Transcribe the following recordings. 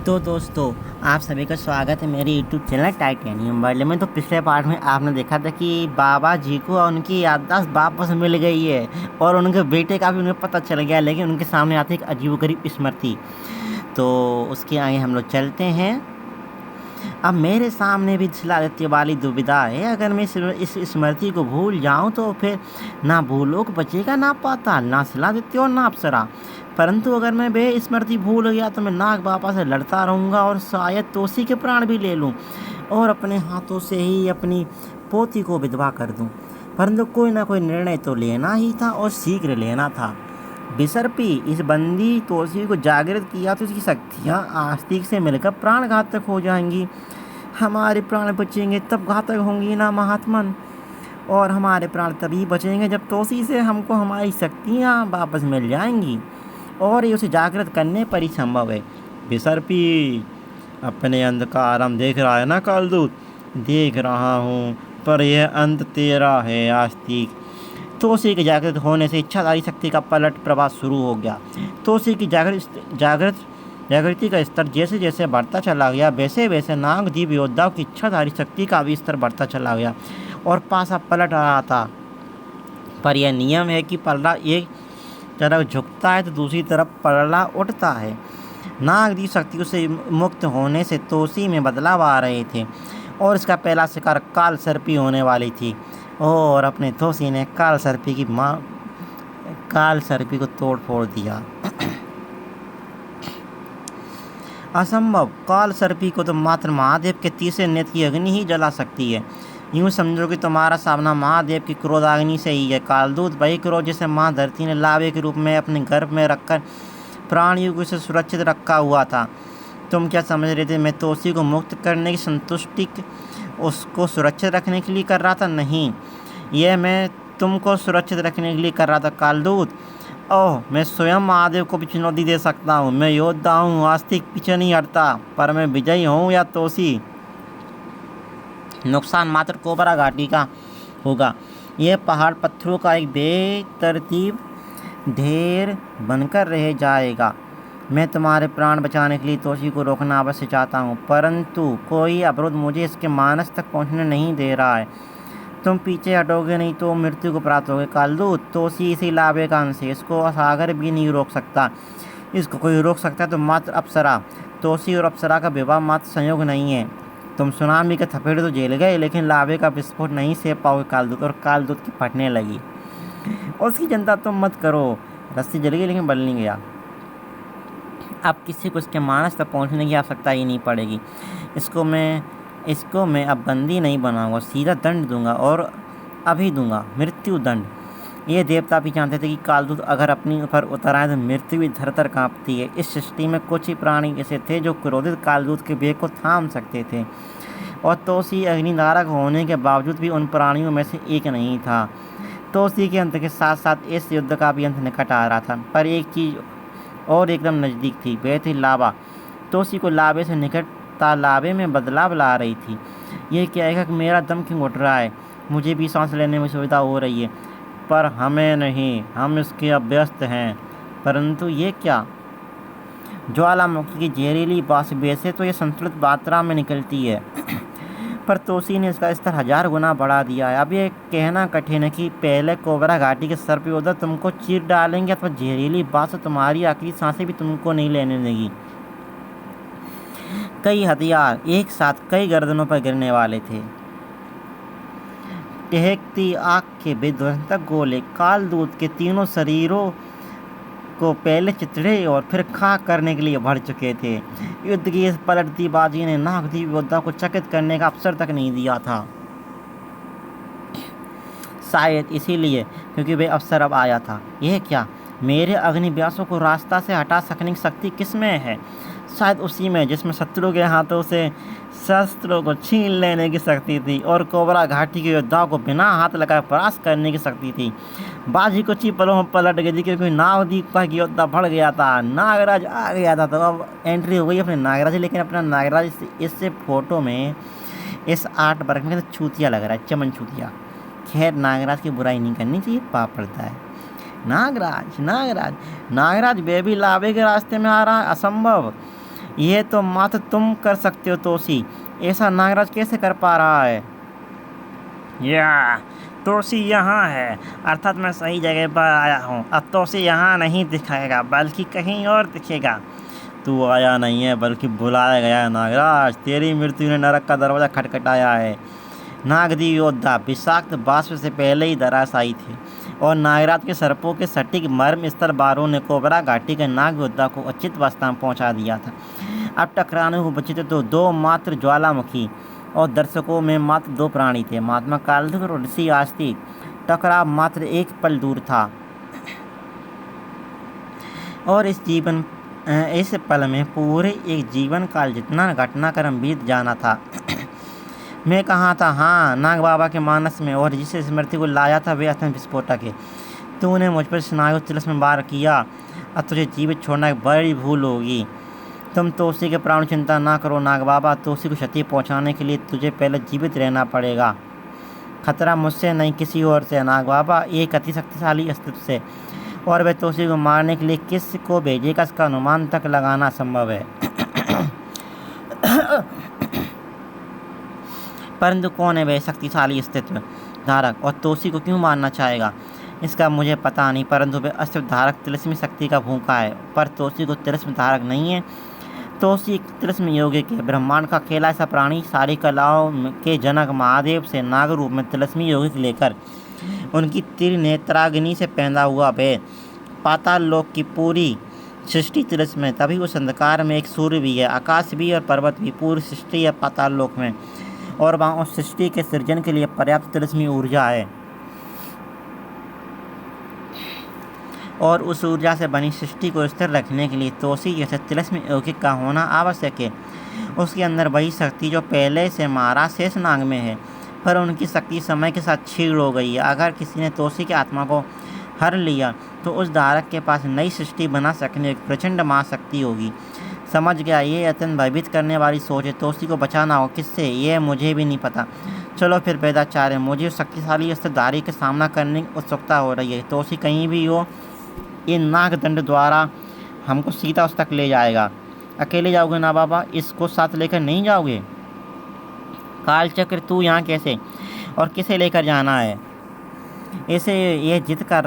तो दोस्तों, आप सभी का स्वागत है मेरे यूट्यूब चैनल टाइटेनियम वर्ल्ड में। तो पिछले पार्ट में आपने देखा था कि बाबा जी को उनकी याददाश्त वापस मिल गई है और उनके बेटे का भी उन्हें पता चल गया, लेकिन उनके सामने आती एक अजीबोगरीब स्मृति। तो उसके आगे हम लोग चलते हैं। अब मेरे सामने भी छिला देने वाली दुविधा है, अगर मैं इस स्मृति को भूल जाऊं तो फिर ना भूलोक बचेगा, ना पाताल, ना शिलादित्य और ना अप्सरा। परंतु अगर मैं वे स्मृति भूल गया तो मैं नाग बाबा से लड़ता रहूँगा और शायद तोसी के प्राण भी ले लूँ और अपने हाथों से ही अपनी पोती को विधवा कर दूँ। परंतु कोई ना कोई निर्णय तो लेना ही था और शीघ्र लेना था। बिसर्पी इस बंदी तोसी को जागृत किया तो इसकी शक्तियाँ आस्तिक से मिलकर प्राण घातक हो जाएंगी। हमारे प्राण बचेंगे तब घातक होंगी ना महात्मन, और हमारे प्राण तभी बचेंगे जब तोसी से हमको हमारी शक्तियाँ वापस मिल जाएंगी, और ये उसे जागृत करने पर ही संभव है। बिसर्पी अपने अंत का आरंभ देख रहा है ना कालदूत? देख रहा हूँ, पर यह अंत तेरा है आस्तिक। तोसी के जागृत होने से इच्छाधारी शक्ति का पलट प्रवाह शुरू हो गया। तोसी की जागृति का स्तर जैसे जैसे बढ़ता चला गया, वैसे वैसे नागदीप योद्धाओं की इच्छाधारी शक्ति का भी स्तर बढ़ता चला गया और पासा पलट रहा था। पर यह नियम है कि पलड़ा एक तरफ झुकता है तो दूसरी तरफ पलड़ा उठता है। नागदीप शक्तियों से मुक्त होने से तोसी में बदलाव आ रहे थे और इसका पहला शिकार काल सर्पी होने वाली थी, और अपने तोसी ने काल सर्पी को तोड़ फोड़ दिया। असंभव! काल सर्पी को तो मात्र महादेव के तीसरे नेत्र की अग्नि ही जला सकती है। यूँ समझो कि तुम्हारा सामना महादेव की क्रोधाग्नि से ही है। कालदूत वही क्रोध जिसे माँ धरती ने लावे के रूप में अपने गर्भ में रखकर प्राणियों को इसे सुरक्षित रखा हुआ था। तुम क्या समझ रहे थे मैं तोसी को मुक्त करने की संतुष्टि उसको सुरक्षित रखने के लिए कर रहा था? नहीं, यह मैं तुमको सुरक्षित रखने के लिए कर रहा था कालदूत। ओह, मैं स्वयं महादेव को भी चुनौती दे सकता हूँ। मैं योद्धा हूँ, आस्तिक पीछे नहीं हटता, पर मैं विजयी हूँ या तोसी, नुकसान मात्र कोबरा घाटी का होगा। यह पहाड़ पत्थरों का एक बेतरतीब ढेर बनकर रह जाएगा। मैं तुम्हारे प्राण बचाने के लिए तोसी को रोकना अवश्य चाहता हूँ, परंतु कोई अवरोध मुझे इसके मानस तक पहुँचने नहीं दे रहा है। तुम पीछे हटोगे नहीं तो मृत्यु को प्राप्त होगे कालदूत। तोसी इसी लावे का अंश है, इसको सागर भी नहीं रोक सकता। इसको कोई रोक सकता है तो मात्र अप्सरा। तोसी और अप्सरा का विवाह मात्र संयोग नहीं है। तुम सुनामी के थपेड़े तो झेल गए, लेकिन लावे का विस्फोट नहीं सह पाओगे कालदूत। और कालदूत की फटने लगी। उसकी चिंता तुम मत करो, रस्सी जल गई लेकिन बल नहीं गया। अब किसी को इसके मानस तक पहुँचने की आवश्यकता ही नहीं पड़ेगी। इसको मैं अब बंदी नहीं बनाऊंगा, सीधा दंड दूंगा, और अभी दूंगा, मृत्यु दंड। ये देवता भी जानते थे कि कालदूत अगर अपनी ऊपर उतर आए तो मृत्यु भी थरथर काँपती है। इस सृष्टि में कुछ ही प्राणी ऐसे थे जो क्रोधित कालदूत के वेग को थाम सकते थे, और तोसी अग्निधारक होने के बावजूद भी उन प्राणियों में से एक नहीं था। तोसी के अंत के साथ साथ इस युद्ध का भी अंत निकट आ रहा था, पर एक चीज़ और एकदम नज़दीक थी, वह थी लावा। तोसी को लावे से निकटता लावे में बदलाव ला रही थी। यह कहेगा कि मेरा दम क्यों उठ रहा है, मुझे भी सांस लेने में सुविधा हो रही है, पर हमें नहीं, हम इसके अभ्यस्त हैं। परंतु ये क्या? ज्वालामुखी की जहरीली बास वैसे तो ये संतुलित मात्रा में निकलती है, पर तोसी ने इसका स्तर 1000 गुना बढ़ा दिया है। अब ये कहना कठिन है कि पहले कोबरा घाटी के सर्प योद्धा तुमको चीर डालेंगे अथवा जहरीली बात से तुम्हारी आखिरी सांसें भी तुमको नहीं लेने देगी। कई हथियार एक साथ कई गर्दनों पर गिरने वाले थे। टहकती आग के विध्वंसक गोले कालदूत के तीनों शरीरों को पहले चितड़े और फिर खाक करने के लिए भर चुके थे। युद्ध की इस पलटती बाजी ने नागदीप योद्धा को चकित करने का अवसर तक नहीं दिया था। शायद इसीलिए क्योंकि वे अवसर अब आया था। यह क्या? मेरे अग्निव्यासों को रास्ता से हटा सकने की शक्ति किसमें है? शायद उसी में जिसमें शत्रु के हाथों से शस्त्रों को छीन लेने की शक्ति थी और कोबरा घाटी के योद्धाओं को बिना हाथ लगाए परास्त करने की शक्ति थी। बाजी कुछ ही पलों में पलट गई थी, क्योंकि नागदीप का योद्धा बढ़ गया था। नागराज आ गया था, तो अब एंट्री हो गई अपने नागराज। लेकिन अपना नागराज इससे फोटो में, इस आर्ट वर्क में तो छूतिया लग रहा है, चमन छूतिया। खैर, नागराज की बुराई नहीं करनी चाहिए, पाप पड़ता है। नागराज वे भी लावे के रास्ते में आ रहा है? असंभव। यह तो मात्र तुम कर सकते हो तोसी, ऐसा नागराज कैसे कर पा रहा है? या तोसी यहाँ है, अर्थात मैं सही जगह पर आया हूँ। अब तोसी यहाँ नहीं दिखाएगा बल्कि कहीं और दिखेगा। तू आया नहीं है बल्कि बुलाया गया है नागराज, तेरी मृत्यु ने नरक का दरवाज़ा खटखटाया है। नागदेव योद्धा विषाक्त बाष्प से पहले ही धराशायी थे और नागराज के सर्पों के सटीक मर्म स्तर बारों ने कोबरा घाटी के नाग योद्धा को उचित अवस्था में पहुंचा दिया था। अब टकराने को बचे थे तो दो मात्र ज्वालामुखी और दर्शकों में मात्र दो प्राणी थे, महात्मा कालधुक और ऋषि आस्तिक। टकराव मात्र एक पल दूर था और इस पल में पूरे एक जीवन काल जितना घटनाक्रम बीत जाना था। मैं कहाँ था? हाँ, नाग बाबा के मानस में, और जिसे स्मृति को लाया था वे अत्यंत विस्फोटक है। तूने मुझ पर स्नायु तिलस्म में वार किया, अब तुझे जीवित छोड़ना एक बड़ी भूल होगी। तुम तोसी के प्राण चिंता ना करो नाग बाबा, तोसी को क्षति पहुँचाने के लिए तुझे पहले जीवित रहना पड़ेगा। खतरा मुझसे नहीं किसी और से नाग बाबा, एक अति शक्तिशाली अस्तित्व से, और वह तोसी को मारने के लिए किस को भेजेगा इसका अनुमान तक लगाना असंभव है। परंतु कौन है वह शक्तिशाली अस्तित्व धारक और तोसी को क्यों मारना चाहेगा इसका मुझे पता नहीं, परंतु वह अस्तित्व धारक तिलस्मी शक्ति का भूखा है। पर तोसी को तिलस्म धारक नहीं है। तोसी एक तिलस्म यौगिक है, ब्रह्मांड का अकेला ऐसा प्राणी, सारी कलाओं के जनक महादेव से नाग रूप में तिलस्मी यौगिक लेकर उनकी त्रिनेत्राग्नि से पैदा हुआ वह पाताल लोक की पूरी सृष्टि तिलस्म में। तभी उस अंधकार में एक सूर्य भी है, आकाश भी और पर्वत भी, पूरी सृष्टि है पाताल लोक में, और वहाँ उस सृष्टि के सृजन के लिए पर्याप्त तिलस्मी ऊर्जा है और उस ऊर्जा से बनी सृष्टि को स्थिर रखने के लिए तोसी जैसे तिलस्मी यौगिक का होना आवश्यक है। उसके अंदर वही शक्ति जो पहले से महाराज शेषनाग में है, पर उनकी शक्ति समय के साथ क्षीण हो गई है। अगर किसी ने तोसी की आत्मा को हर लिया तो उस धारक के पास नई सृष्टि बना सकने की प्रचंड महाशक्ति होगी। समझ गया, ये अत्यंत भयभीत करने वाली सोच है। तोसी को बचाना हो किससे ये मुझे भी नहीं पता। चलो फिर वेदाचार्य, मुझे उस शक्तिशाली अस्त्रधारी के सामना करने की उत्सुकता हो रही है। तोसी कहीं भी हो, ये नागदंड द्वारा हमको सीधा उस तक ले जाएगा। अकेले जाओगे ना बाबा, इसको साथ लेकर नहीं जाओगे? कालचक्र तू यहाँ कैसे और किसे लेकर जाना है? ऐसे ये जिद कर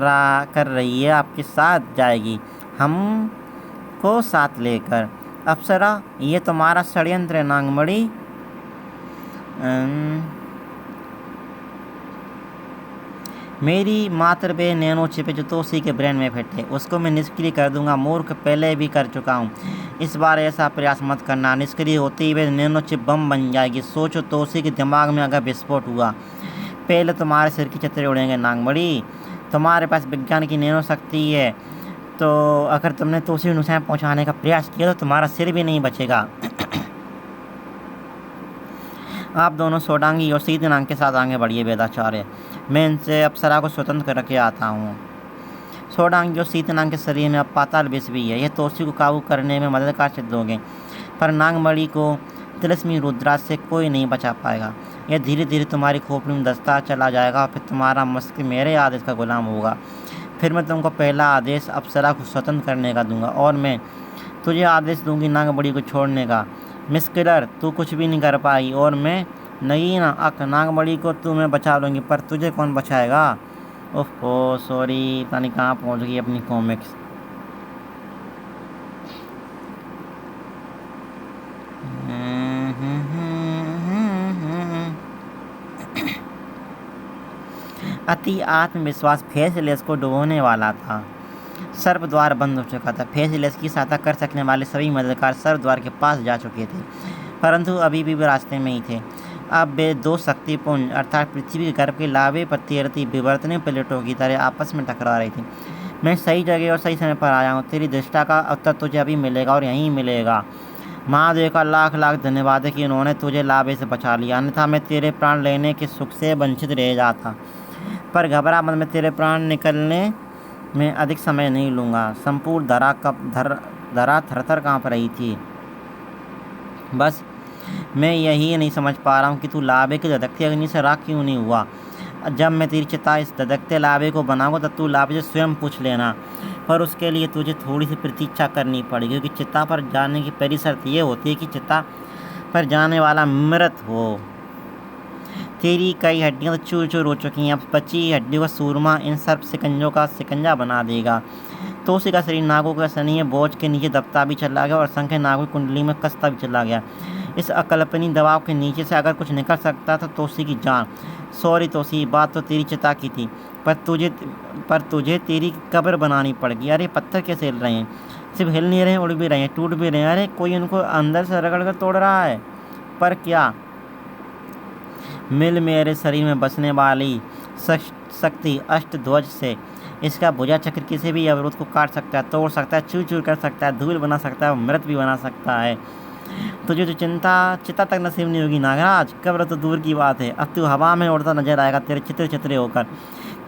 रही है आपके साथ जाएगी, हमको साथ लेकर। अप्सरा, ये तुम्हारा षड्यंत्र है नागमणि। मेरी मात्र वे नैनो चिप जो तोसी के ब्रेन में फिट है, उसको मैं निष्क्रिय कर दूंगा। मूर्ख, पहले भी कर चुका हूँ, इस बार ऐसा प्रयास मत करना। निष्क्रिय होते ही वे नैनो चिप बम बन जाएगी। सोचो तोसी के दिमाग में अगर विस्फोट हुआ, पहले तुम्हारे सिर की छतरी उड़ेंगे नागमणि। तुम्हारे पास विज्ञान की नैनो शक्ति है, तो अगर तुमने तोसी को नुकसान पहुँचाने का प्रयास किया तो तुम्हारा सिर भी नहीं बचेगा। आप दोनों सोडांगी और सीधनाग के साथ आगे बढ़िए वेदाचार्य, मैं इनसे अप्सरा को स्वतंत्र करके आता हूँ। सोडांगी और सीतनाग के शरीर में अब पाताल विष भी है, यह तोसी को काबू करने में मददगार सिद्ध होंगे, पर नागमणि को तिलस्मी रुद्राज से कोई नहीं बचा पाएगा। यह धीरे धीरे तुम्हारी खोपड़ी में दस्ता चला जाएगा और फिर तुम्हारा मस्तिष्क मेरे आदेश का गुलाम होगा। फिर मैं तुमको पहला आदेश अप्सरा को स्वतंत्र करने का दूंगा और मैं तुझे आदेश दूंगी नागमणि को छोड़ने का। मिस किलर, तू कुछ भी नहीं कर पाई और मैं नहीं ना नागमणि को तू मैं बचा लूँगी, पर तुझे कौन बचाएगा? ओहो सॉरी, पता नहीं कहाँ पहुँच गई अपनी कॉमिक्स। अति आत्मविश्वास फेसलेस को डुबोने वाला था। सर्प द्वार बंद हो चुका था। फेसलेस की सहायता कर सकने वाले सभी मददगार सर्प द्वार के पास जा चुके थे, परंतु अभी भी वे रास्ते में ही थे। अब वे दो शक्तिपुंज अर्थात पृथ्वी के गर्भ के लावे पर तैरती विवर्तनीय प्लेटों की तरह आपस में टकरा रही थी। मैं सही जगह और सही समय पर आया हूँ। तेरी दृष्टा का उत्तर तुझे अभी मिलेगा और यहीं मिलेगा। महादेव का लाख लाख धन्यवाद है कि उन्होंने तुझे लावे से बचा लिया, अन्यथा मैं तेरे प्राण लेने के सुख से वंचित रह जाता। पर घबरा मत, मैं तेरे प्राण निकलने में अधिक समय नहीं लूँगा। संपूर्ण धरा थरथर काँप रही थी। बस मैं यही नहीं समझ पा रहा हूँ कि तू लावे की धधकती अग्नि से राख क्यों नहीं हुआ। जब मैं तेरी चिता इस धधकते लावे को बनाऊंगा तब तू लावे से स्वयं पूछ लेना, पर उसके लिए तुझे थोड़ी सी प्रतीक्षा करनी पड़ेगी, क्योंकि चिता पर जाने की पहली शर्त ये होती है कि चिता पर जाने वाला मृत हो। तेरी कई हड्डियां तो चूर चूर हो चुकी हैं, अब बची हड्डियों का सूरमा इन सर्प शिकंजों का शिकंजा बना देगा। तो उसी का शरीर नागों का सनीय बोझ के नीचे दबता भी चला गया और संख्य नागों की कुंडली में कसता भी चला गया। इस अकल्पनीय दबाव के नीचे से अगर कुछ निकल सकता था तो उसी की जान। सॉरी तोसी, बात तो तेरी चिता की थी, पर तुझे तेरी कब्र बनानी पड़ेगी। अरे पत्थर कैसे हिल रहे हैं, सिर्फ हिल नहीं रहे हैं, उड़ भी रहे हैं, टूट भी रहे हैं। अरे कोई उनको अंदर से रगड़ कर तोड़ रहा है। पर क्या? मिल मेरे शरीर में बसने वाली शक्ति अष्टध्वज से। इसका भुजा चक्र किसी भी अवरोध को काट सकता है, तोड़ सकता है, चूर चूर कर सकता है, धूल बना सकता है, मृत भी बना सकता है। तुझे तो चिता तक नसीब नहीं होगी नागराज, कब्र तो दूर की बात है। अब तू हवा में उड़ता नजर आएगा तेरे चित्र चित्रे होकर।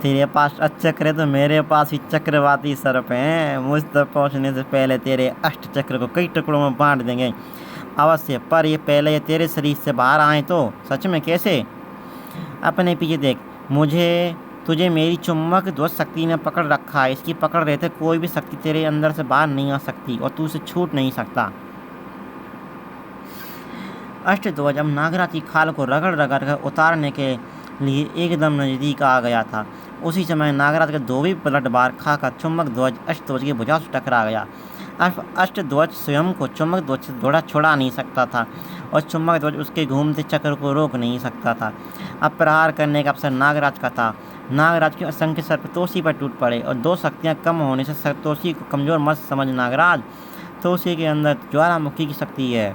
तेरे पास अष्टचक्र है तो मेरे पास भी चक्रवाती सर्प हैं। मुझ तक पहुँचने से पहले तेरे अष्टचक्र को कई टुकड़ों में बांट देंगे अवश्य, पर ये पहले ये तेरे शरीर से बाहर आए तो। सच में कैसे? अपने पीछे देख, तुझे मेरी चुम्बक ध्वज शक्ति ने पकड़ रखा है। इसकी पकड़ रहते कोई भी शक्ति तेरे अंदर से बाहर नहीं आ सकती और तू उसे छूट नहीं सकता। अष्टध्वज अब नागराज की खाल को रगड़ रगड़ कर उतारने के लिए एकदम नजदीक आ गया था। उसी समय नागराज के दो भी पलट बार खाकर चुम्बक ध्वज अष्टध्वज की भुजा से टकरा गया। अष्टध्वज स्वयं को चुम्बक ध्वज से थोड़ा छुड़ा नहीं सकता था और चुम्बक ध्वज उसके घूमते चक्र को रोक नहीं सकता था। अब प्रहार करने का अवसर नागराज का था। नागराज के असंख्य सर्प तोसी पर टूट पड़े और दो शक्तियां कम होने से तोसी को कमजोर मत समझ नागराज। तोसी के अंदर ज्वालामुखी की शक्ति है।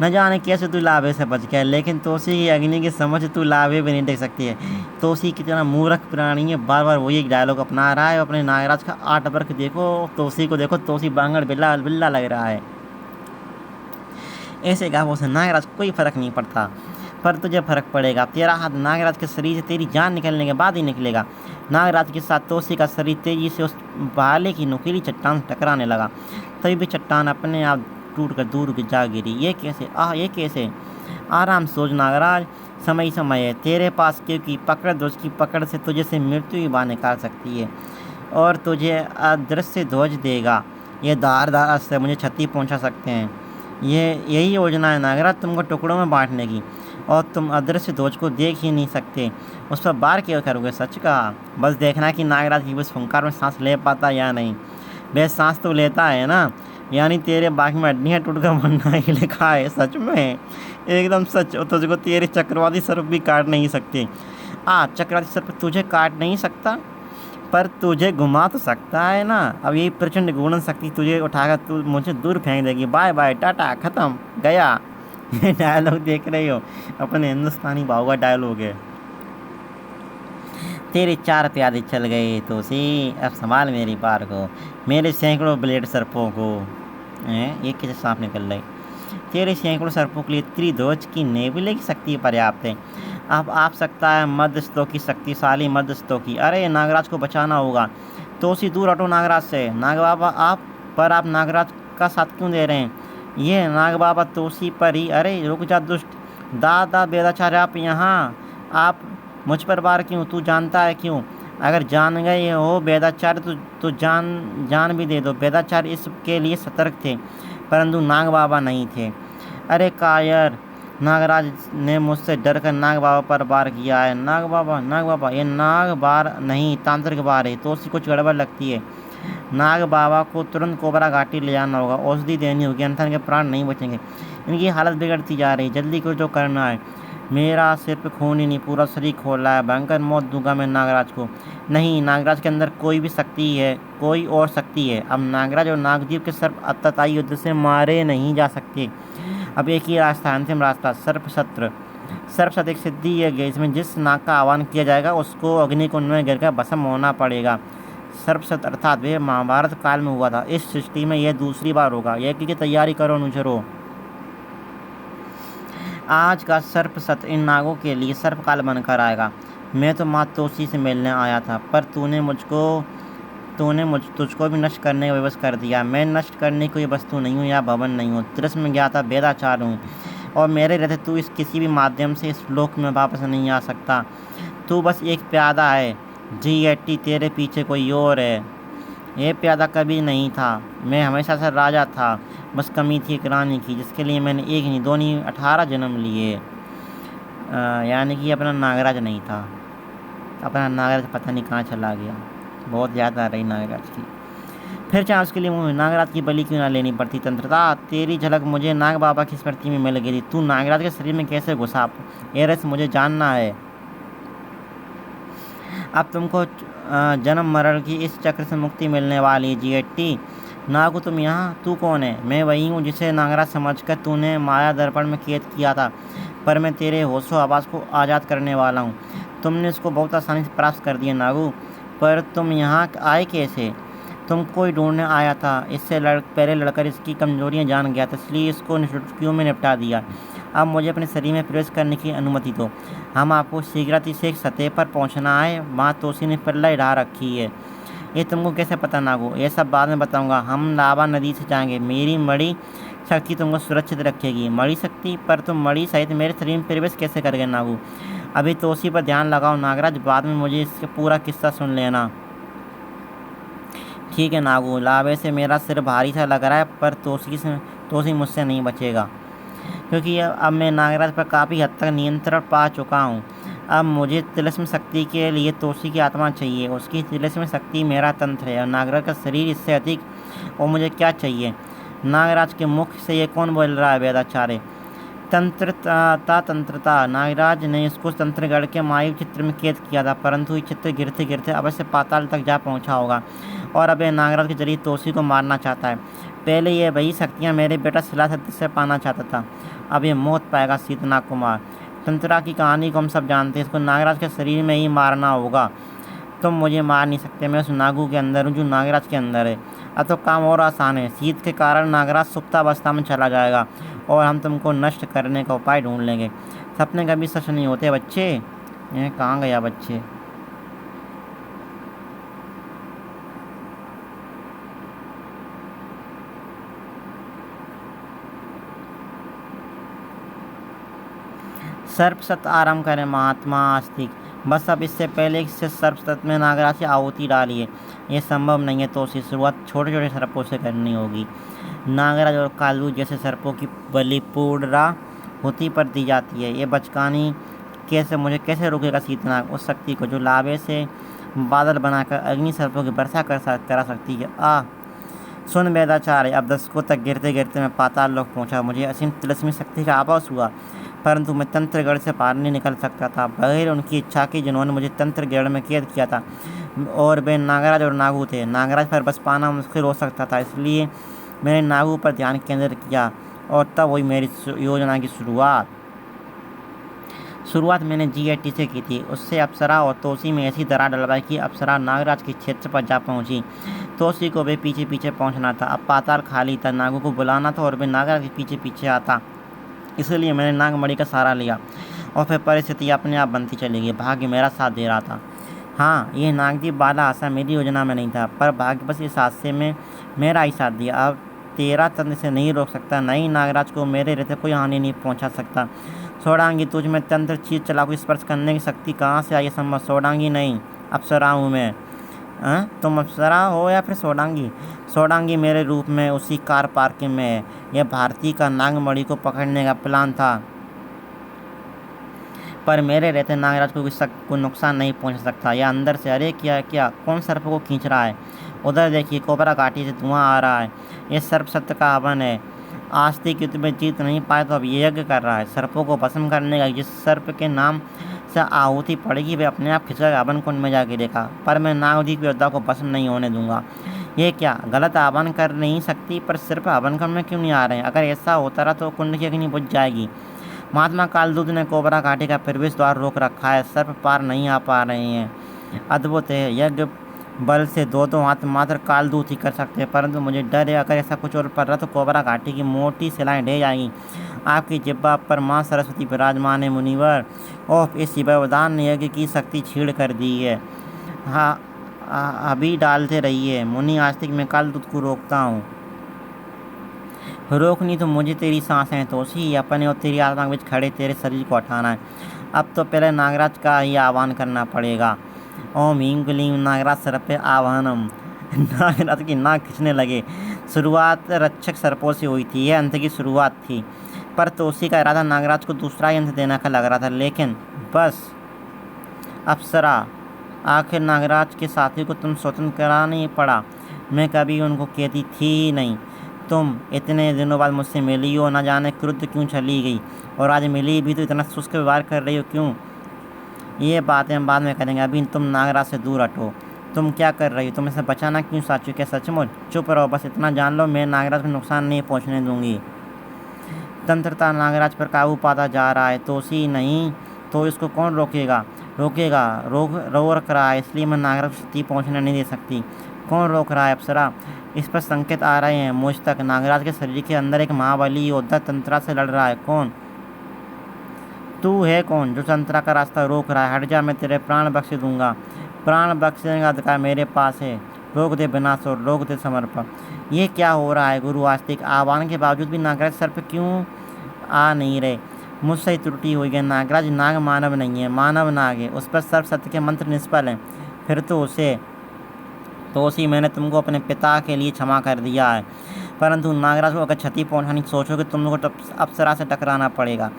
न जाने कैसे तू लाभे से बच गया, लेकिन तोसी की अग्नि की समझ तू लाभे भी नहीं देख सकती है। तोसी कितना मूर्ख प्राणी है, बार बार वही डायलॉग अपना रहा है। अपने नागराज का आर्ट वर्क देखो, तोसी को देखो, तोसी बांगड़ बिल्ला बिल्ला लग रहा है। ऐसे गाँवों से नागराज कोई फर्क नहीं पड़ता, पर तुझे फर्क पड़ेगा। तेरा हाथ नागराज के शरीर से तेरी जान निकलने के बाद ही निकलेगा। नागराज के साथ तोसी का शरीर तेजी से उस भाले की नुकीली चट्टान से टकराने लगा। तभी भी चट्टान अपने आप टूट कर दूर जा गिरी। ये कैसे? आराम सोच नागराज, समय है तेरे पास, क्योंकि पकड़ ध्वज की पकड़ से तुझे से मृत्यु ही बाहर निकाल सकती है और तुझे अदृश्य ध्वज देगा। ये धारदार अस्त्र मुझे क्षति पहुंचा सकते हैं। यही योजना है नागराज, तुमको टुकड़ों में बांटने की, और तुम अदृश्य ध्वज को देख ही नहीं सकते। उस पर बार क्यों करोगे? सच कहा। बस देखना कि नागराज की बस फुंकार में सांस ले पाता या नहीं। वह सांस तो लेता है ना, यानी तेरे बाग में हड्डियाँ टूट कर मरना ही लिखा है। सच में? एकदम सच। और तुझको तेरे चक्रवाती सर्प भी काट नहीं सकते। चक्रवाती सर्प तुझे काट नहीं सकता, पर तुझे घुमा तो सकता है ना। अब यही प्रचंड गुणन शक्ति तुझे उठाकर तू मुझे दूर फेंक देगी। बाय बाय, टाटा, खत्म, गया। ये डायलॉग देख रही हो, अपने हिंदुस्तानी भाव का डायलॉग है। तेरे 4 प्यादे चल गए तोसी, अब संभाल मेरी पार को, मेरे सैकड़ों ब्लेड सर्पों को। ये कैसे सांप निकल रही? तेरे सैकड़ों सर्पों के लिए त्रिध्वज की नेबुले की शक्ति पर्याप्त है। अब आप सकता है मध्यस्थों की, शक्तिशाली मध्यस्थों की। अरे नागराज को बचाना होगा। तोसी दूर हटो नागराज से। नाग बाबा आप नागराज का साथ क्यों दे रहे हैं? ये नाग बाबा तोसी पर ही। अरे रुक जा दुष्ट, दादा वेदाचार्य, आप यहाँ, आप मुझ पर वार क्यों? तू जानता है क्यों? अगर जान गए हो वेदाचार्य तो जान भी दे दो। वेदाचार्य इसके लिए सतर्क थे, परंतु नाग बाबा नहीं थे। अरे कायर, नागराज ने मुझसे डरकर नाग बाबा पर वार किया है। नाग बाबा, ये नाग बार नहीं, तांत्रिक बार है। तो उसी कुछ गड़बड़ लगती है। नाग बाबा को तुरंत कोबरा घाटी ले जाना होगा, औषधि देनी होगी, अन्यथा इनके प्राण नहीं बचेंगे। इनकी हालत बिगड़ती जा रही, जल्दी कुछ तो करना है। मेरा सिर्फ खून ही नहीं, पूरा शरीर खोल रहा है। भयंकर मौत दूंगा मैं नागराज को। नहीं, नागराज के अंदर कोई भी शक्ति है, कोई और शक्ति है। अब नागराज और नागजीव के सर्प अतताई युद्ध से मारे नहीं जा सकते। अब एक ही रास्ता, अंतिम रास्ता, सर्प सत्र एक सिद्धि है, इसमें जिस नाग का आह्वान किया जाएगा उसको अग्नि कुंड में गिरकर भस्म होना पड़ेगा। सर्प सत्र अर्थात वे महाभारत काल में हुआ था। इस सृष्टि में यह दूसरी बार होगा। यह की तैयारी करो अनुचरो। आज का सर्प सत्र इन नागों के लिए सर्पकाल बनकर आएगा। मैं तो माँ तोसी से मिलने आया था, पर तुझको भी नष्ट करने का विवश कर दिया। मैं नष्ट करने की कोई वस्तु नहीं हूँ या भवन नहीं हूँ। त्रिस्म में गया था वेदाचार हूँ। और मेरे रहते तू इस किसी भी माध्यम से इस लोक में वापस नहीं आ सकता। तू बस एक प्यादा है, जीएटी तेरे पीछे कोई और है। ये प्यादा कभी नहीं था, मैं हमेशा से राजा था। बस कमी थी एक रानी की, जिसके लिए मैंने एक नहीं, दो नहीं, 18 जन्म लिए। यानी कि अपना नागराज नहीं था। अपना नागराज पता नहीं कहाँ चला गया। बहुत याद आ रही नागराज की। फिर चाहे उसके लिए मुझे नागराज की बलि क्यों ना लेनी पड़ती। तंत्रता, तेरी झलक मुझे नाग बाबा की स्मृति में मिल गई थी। तू नागराज के शरीर में कैसे घुसा, ये रहस्य मुझे जानना है। अब तुमको जन्म मरण की इस चक्र से मुक्ति मिलने वाली है। जीएटी नागू, तुम यहाँ, तू कौन है? मैं वही हूँ जिसे नागराज समझकर तूने माया दर्पण में कैद किया था, पर मैं तेरे होशो आवाज़ को आज़ाद करने वाला हूँ। तुमने इसको बहुत आसानी से प्राप्त कर दिया नागू, पर तुम यहाँ आए कैसे? तुम कोई ढूंढने आया था। इससे पहले लड़कर इसकी कमजोरियाँ जान गया था, इसलिए इसको निष्क्रियों में निपटा दिया। अब मुझे अपने शरीर में प्रवेश करने की अनुमति दो। हम आपको शीघ्रता से एक सतह पर पहुंचना है, वहाँ तोसी ने पिल्लाई ढा रखी है। ये तुमको कैसे पता नागो? ये सब बाद में बताऊंगा। हम लावा नदी से जाएंगे। मेरी मणि शक्ति तुमको सुरक्षित रखेगी। मणि शक्ति? पर तुम मणि सहित मेरे शरीर में प्रवेश कैसे कर गए नागू? अभी तोसी पर ध्यान लगाओ नागराज, बाद में मुझे इसका पूरा किस्सा सुन लेना। ठीक है नागू, लावे से मेरा सिर भारी सा लग रहा है, पर तोसी मुझसे नहीं बचेगा, क्योंकि अब मैं नागराज पर काफ़ी हद तक नियंत्रण पा चुका हूँ। अब मुझे तिलिस्म शक्ति के लिए तोसी की आत्मा चाहिए। उसकी तिलिस्म शक्ति मेरा तंत्र है और नागराज का शरीर इससे अधिक। और मुझे क्या चाहिए? नागराज के मुख से ये कौन बोल रहा है? वेदाचार्य। तंत्रता, नागराज ने इसको तंत्रगढ़ के मायू चित्र में कैद किया था, परंतु ये चित्र गिरते गिरते अवश्य पाताल तक जा पहुंचा होगा और अब यह नागराज के जरिए तोसी को मारना चाहता है। पहले ये वही शक्तियाँ मेरे बेटा शिलाशक्ति से पाना चाहता था, अब ये मौत पाएगा शीतनाग कुमार। तंत्रा की कहानी को हम सब जानते हैं, इसको नागराज के शरीर में ही मारना होगा। तुम मुझे मार नहीं सकते, मैं उस नागू के अंदर हूँ जो नागराज के अंदर है। अब तो काम और आसान है। शीत के कारण नागराज सुप्तावस्था में चला जाएगा और हम तुमको नष्ट करने का उपाय ढूंढ लेंगे। सपने कभी सच नहीं होते बच्चे। ये कहाँ गया बच्चे? सर्पसत आरंभ करें महात्मा आस्तिक। बस अब इससे पहले इससे सर्पसत में नागराज की आहुति डालिए। ये संभव नहीं है, तो उसकी शुरुआत छोटे छोटे सर्पों से करनी होगी। नागराज और कालू जैसे सर्पों की बलि पूर्णाहुति पर दी जाती है। ये बचकानी मुझे कैसे रोकेगा शीतनाग उस शक्ति को जो लावे से बादल बनाकर अग्नि सर्पों की वर्षा करा सकती है। सुन वेदाचार्य, अब दशकों तक गिरते गिरते मैं पाताल लोक पहुंचा। मुझे असीम तिलिस्मी शक्ति का आभास हुआ, परंतु मैं तंत्रगढ़ से बाहर नहीं निकल सकता था, बगैर उनकी इच्छा की जिन्होंने मुझे तंत्रगढ़ में कैद किया था। और वे नागराज और नागू थे। नागराज पर बस पाना मुश्किल हो सकता था, इसलिए मैंने नागू पर ध्यान केंद्रित किया और तब हुई मेरी योजना की शुरुआत मैंने जीएटी से की थी। उससे अप्सरा और तोसी में ऐसी दरार डलवाई कि अप्सरा नागराज के क्षेत्र पर जा पहुंची। तोसी को वे पीछे पीछे पहुंचना था। अब पाताल खाली था, नागू को बुलाना था और वे नागराज के पीछे पीछे आता। इसलिए मैंने नागमणि का सहारा लिया और फिर परिस्थिति अपने आप बनती चली गई। भाग्य मेरा साथ दे रहा था। हाँ, ये नागदीप वाला आशा मेरी योजना में नहीं था, पर भाग्य बस इस हादसे में मेरा ही साथ दिया। अब तेरा तंत्र से नहीं रोक सकता, नहीं नागराज को मेरे रहते कोई हानि नहीं पहुंचा सकता। सोडांगी, तुझ में तंत्र चीज चला को स्पर्श करने की शक्ति कहाँ से आई? संभव? सोडांगी नहीं, अप्सरा हूँ मैं। तुम अप्सरा हो या फिर सोडांगी? सोडांगी मेरे रूप में उसी कार पार्किंग में है। यह भारती का नागमणि को पकड़ने का प्लान था, पर मेरे रहते नागराज को नुकसान नहीं पहुंच सकता। यह अंदर से, अरे क्या कौन सर्प को खींच रहा है? उधर देखिए, कोबरा घाटी से धुआं आ रहा है। यह सर्प सत्य का हवन है। आस्तिक युद्ध में जीत नहीं पाए तो अब यज्ञ कर रहा है सर्पों को भस्म करने का। जिस सर्प के नाम से आहुति पड़ेगी वे अपने आप खिंचकर हवन कुंड में जाके देखा, पर मैं नागदीप योद्धा को भस्म नहीं होने दूंगा। ये क्या गलत आह्वान कर नहीं सकती, पर सिर्फ हवन कुंड में क्यों नहीं आ रहे हैं? अगर ऐसा होता रहा तो कुंड की अग्नि बुझ जाएगी। महात्मा कालदूत ने कोबरा घाटी का प्रवेश द्वार रोक रखा है, सर्प पार नहीं आ पा रहे हैं। अद्भुत है, यज्ञ बल से दो हाथ मात्र कालदूत ही कर सकते हैं, परंतु मुझे डर है अगर ऐसा कुछ और पड़ रहा तो कोबरा घाटी की मोटी शिलाएं ढह जाएंगी। आपकी जिब्बा पर माँ सरस्वती विराजमान है मुनिवर। ओह, इस शिवदान ने यज्ञ की शक्ति छीड़ कर दी है। हाँ, अभी डालते रहिए मुनि आस्तिक, मैं कालदूत को रोकता हूँ। रोकनी तो मुझे तेरी सांसें तोसी, अपने और तेरी आत्मा के बीच खड़े तेरे शरीर को हटाना है। अब तो पहले नागराज का ही आह्वान करना पड़ेगा। ओम ह्रीं क्लीं नागराज सर्पे आवाहनम। नागराज की नाक खींचने लगे। शुरुआत रक्षक सर्पों से हुई थी, यह अंत की शुरुआत थी। पर तोसी का इरादा नागराज को दूसरा ही अंत देने का लग रहा था, लेकिन बस अप्सरा, आखिर नागराज के साथी को तुम स्वतंत्र करा नहीं पड़ा। मैं कभी उनको कहती थी ही नहीं। तुम इतने दिनों बाद मुझसे मिली हो, न जाने क्रुद्ध क्यों चली गई, और आज मिली भी तो इतना शुष्क व्यवहार कर रही हो क्यों? ये बातें हम बाद में करेंगे, अभी तुम नागराज से दूर हटो। तुम क्या कर रही हो? तुम इसे बचाना क्यों चाहती हो? क्या सचमुच? चुप रहो, बस इतना जान लो, मैं नागराज को नुकसान नहीं पहुंचने दूंगी। तंत्रता नागराज पर काबू पाता जा रहा है, तोसी नहीं तो इसको कौन रोकेगा? रोक रहा है, इसलिए मैं नागराज को क्षति पहुंचने नहीं दे सकती। कौन रोक रहा है अप्सरा? इस पर संकेत आ रहे हैं मुझ तक। नागराज के शरीर के अंदर एक महाबली योद्धा तंत्रा से लड़ रहा है। कौन? तू है कौन जो तंत्रा का रास्ता रोक रहा है? हट जा, मैं तेरे प्राण बख्श दूंगा। प्राण बख्शने का अधिकार मेरे पास है। रोक दे विनाश और रोक दे समर्पण। ये क्या हो रहा है गुरु? आस्तिक आह्वान के बावजूद भी नागराज सर पे क्यों आ नहीं रहे? मुझसे ही त्रुटि हुई है। नागराज नाग मानव नहीं है, मानव नाग है। उस पर सर्व सत्य के मंत्र निष्फल हैं। फिर तो उसी मैंने तुमको अपने पिता के लिए क्षमा कर दिया है, परंतु नागराज को अगर क्षति पहुंचानी सोचोगे तुमको तो अप्सरा से टकराना पड़ेगा।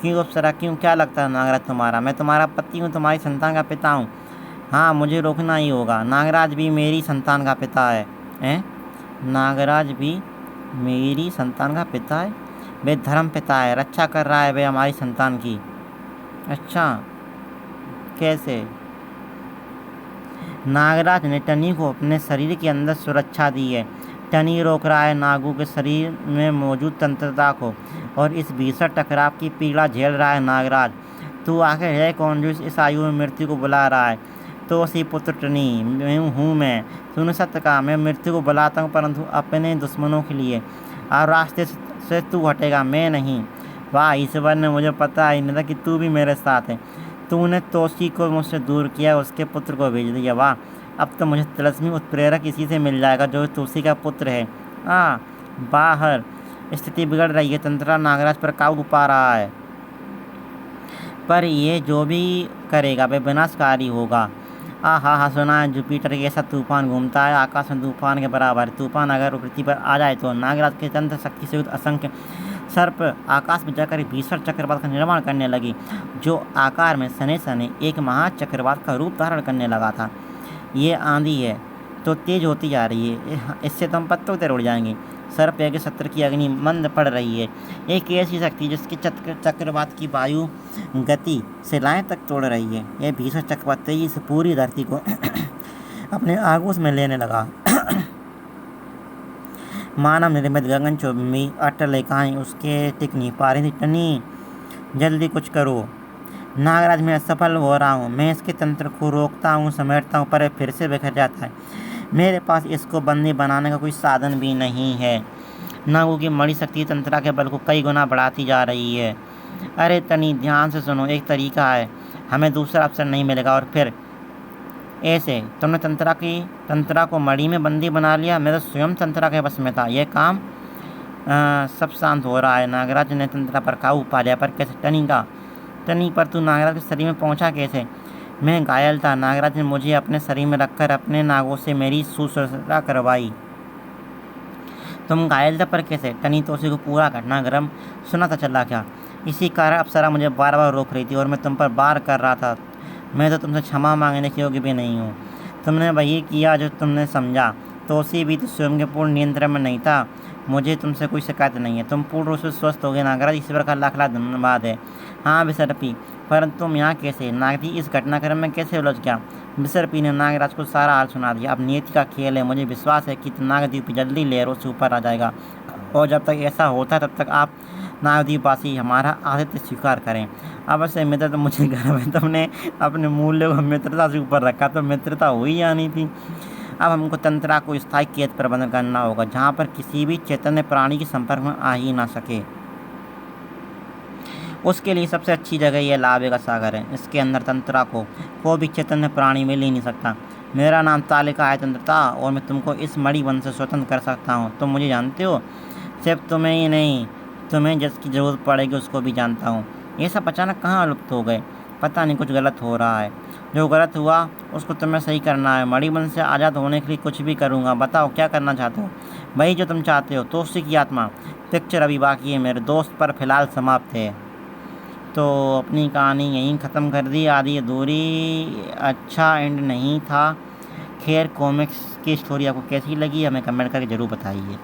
क्यों अप्सरा? क्यों? क्या लगता है नागराज तुम्हारा? मैं तुम्हारा पति हूँ, तुम्हारी संतान का पिता हूँ। हाँ, मुझे रोकना ही होगा। नागराज भी मेरी संतान का पिता है। हैं? नागराज भी मेरी संतान का पिता है? वे धर्म पिता है, रक्षा कर रहा है वे हमारी संतान की। अच्छा, कैसे? नागराज ने टनी को अपने शरीर के अंदर सुरक्षा दी है। टनी रोक रहा है नागू के शरीर में मौजूद तंत्रता को, और इस भीषण टकराव की पीड़ा झेल रहा है नागराज। तू आखिर है कौन जो इस आयु में मृत्यु को बुला रहा है? तो उसी पुत्र टनी हूँ मैं। तूने सत्य कहा, मैं मृत्यु को बुलाता हूँ, परंतु अपने दुश्मनों के लिए। और रास्ते से तू हटेगा, मैं नहीं। वाह ईश्वर ने, मुझे पता ही नहीं था कि तू भी मेरे साथ है। तूने तोसी को मुझसे दूर किया, उसके पुत्र को भेज दिया। वाह, अब तो मुझे तिलस्मी उत्प्रेरक इसी से मिल जाएगा जो तोसी का पुत्र है। बाहर स्थिति बिगड़ रही है। तंत्रा नागराज पर काबू पा रहा है, पर ये जो भी करेगा वह विनाशकारी होगा। हाँ, सुना है जुपिटर के ऐसा तूफान घूमता है आकाश में तूफान के बराबर। तूफान अगर पृथ्वी पर आ जाए तो नागराज के तंत्र शक्ति से युक्त असंख्य सर्प आकाश में जाकर भीषण चक्रवात का निर्माण करने लगी, जो आकार में सने सने एक महाचक्रवात का रूप धारण करने लगा था। ये आंधी है तो तेज होती जा रही है, इससे तो हम पत्तों पर उड़ जाएंगे। सर्प के सत्र की अग्नि मंद पड़ रही है। एक ऐसी शक्ति जिसकी चक्रवात की वायु गति शिलाएं तक तोड़ रही है। यह भीषण चक्रवात तेजी से पूरी धरती को अपने आगोश में लेने लगा। मानव निर्मित गगन चुंबी अटल रेखाएं उसके टिक नहीं पा रही थी। टनी, जल्दी कुछ करो। नागराज मैं असफल हो रहा हूँ। मैं इसके तंत्र को रोकता हूँ, समेटता हूँ, पर फिर से बिखर जाता है। मेरे पास इसको बंदी बनाने का कोई साधन भी नहीं है। नागू की मणि शक्ति तंत्रा के बल को कई गुना बढ़ाती जा रही है। अरे टनी, ध्यान से सुनो, एक तरीका है, हमें दूसरा अवसर नहीं मिलेगा। और फिर ऐसे तुमने तंत्रा को मणि में बंदी बना लिया। मैं तो स्वयं तंत्रा के बस में था। यह काम सब शांत हो रहा है। नागराज ने तंत्रा पर काबू पा लिया, पर कैसे? टनी पर तू नागराज के शरीर में पहुंचा कैसे? मैं घायल था। नागराज ने मुझे अपने शरीर में रखकर अपने नागों से मेरी शुश्रूषा करवाई। तुम घायल था, पर कैसे? टनी तो उसी को पूरा घटनाक्रम सुना था चला क्या? इसी कारण अप्सरा मुझे बार बार रोक रही थी और मैं तुम पर वार कर रहा था। मैं तो तुमसे क्षमा मांगने के योग्य भी नहीं हूँ। तुमने वही किया जो तुमने समझा। तो उसी भी तो स्वयं के पूर्ण नियंत्रण में नहीं था। मुझे तुमसे कोई शिकायत नहीं है। तुम पूर्ण रूप से स्वस्थ हो गए। नागराज, ईश्वर का लाख लाख धन्यवाद है। हाँ विसर्पी, परंतु तुम यहाँ कैसे? नागरी इस घटनाक्रम में कैसे उलझ गया? विसर्पी ने नागराज को सारा हाल सुना दिया। अब नियति का खेल है। मुझे विश्वास है कि नागद्वीप जल्दी लहरों से ऊपर आ जाएगा, और जब तक ऐसा होता है तब तक आप नागद्वीपवासी हमारा आतिथ्य स्वीकार करें। अवश्य मित्र, तो मुझे गर्व है तुमने अपने मूल्य को मित्रता से ऊपर रखा, तो मित्रता हुई आनी थी। अब हमको तंत्रा को स्थायी कैद प्रबंधन करना होगा, जहाँ पर किसी भी चैतन्य प्राणी के संपर्क में आ ही ना सके। उसके लिए सबसे अच्छी जगह यह लावे का सागर है। इसके अंदर तंत्रा को कोई भी चैतन्य प्राणी मिल ही नहीं सकता। मेरा नाम तालिका है तंत्रता, और मैं तुमको इस मणि बंध से स्वतंत्र कर सकता हूँ। तुम मुझे जानते हो? सिर्फ तुम्हें ही नहीं, तुम्हें जिसकी ज़रूरत पड़ेगी उसको भी जानता हूँ। ये सब अचानक कहाँ लुप्त हो गए? पता नहीं, कुछ गलत हो रहा है। जो गलत हुआ उसको तुम्हें सही करना है। मणिबन से आज़ाद होने के लिए कुछ भी करूँगा। बताओ क्या करना चाहते हो? वही जो तुम चाहते हो, तोशी की आत्मा। पिक्चर अभी बाकी है मेरे दोस्त, पर फिलहाल समाप्त है। तो अपनी कहानी यहीं ख़त्म कर दी, आधी अधूरी। अच्छा एंड नहीं था। खैर, कॉमिक्स की स्टोरी आपको कैसी लगी हमें कमेंट करके ज़रूर बताइए।